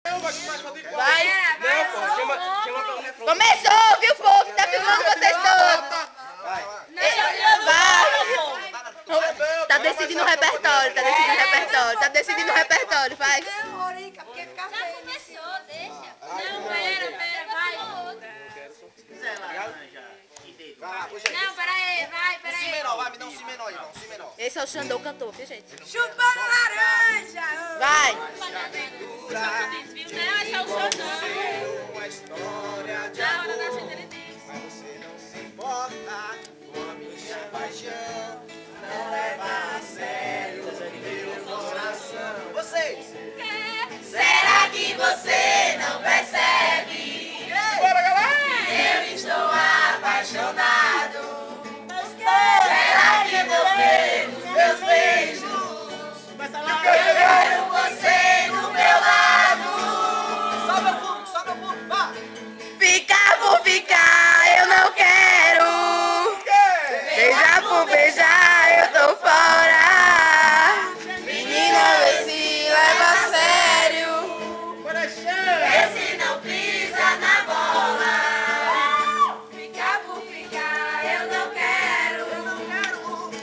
Vai. Não, pô, chama pelo refrão. Começou, viu, povo? Tá filmando vocês todos. Vai. Tá decidindo o repertório, tá decidindo o repertório, vai. Não, Orica, porque fica Já feio. começou, deixa. Não, pera, vai. Não, peraí, vai, Si peraí. menor, vai, me dá um si menor aí, não, si menor. Esse é o Xandão cantor, viu, gente? Chupando laranja. Vai. Não, esse é o show, não. Uma história de Na hora da gente ele diz. mas você não se importa com a minha paixão. Não leva a sério meu coração. Vocês! Será que você não percebe? Bora, galera! Eu estou apaixonado. Será que você nos meus beijos? Eu quero você do meu lado. Sobe o fundo, vá! Ficar por ficar, eu não quero. Beijar por beijar, eu tô fora. Menina, vê se leva a sério. Esse não pisa na bola. Ficar por ficar, eu não quero.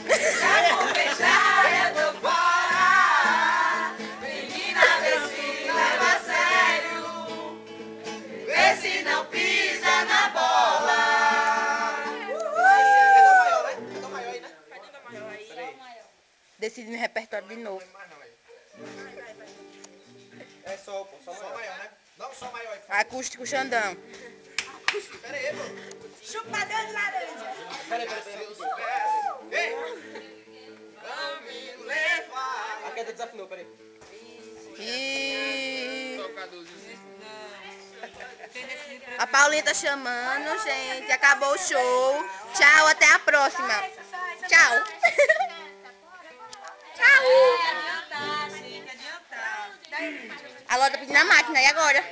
Beijar por beijar, eu tô fora. Menina, vê se leva a sério. Vê se não pisa na bola. Cadê o maior aí, né? Decidindo o repertório de novo. É só, pô, só maior, né? Dá um só maior aí. Acústico Xandão. Pera aí, pô. Chupador de laranja. Peraí. Ei! Não me leva. A queda desafinou, peraí. E a Paulinha tá chamando, gente. Acabou o show. Tchau, até a próxima. Tchau. Tchau. Adiantar, Chica, adiantar. A Ló tá pedindo a máquina, e agora?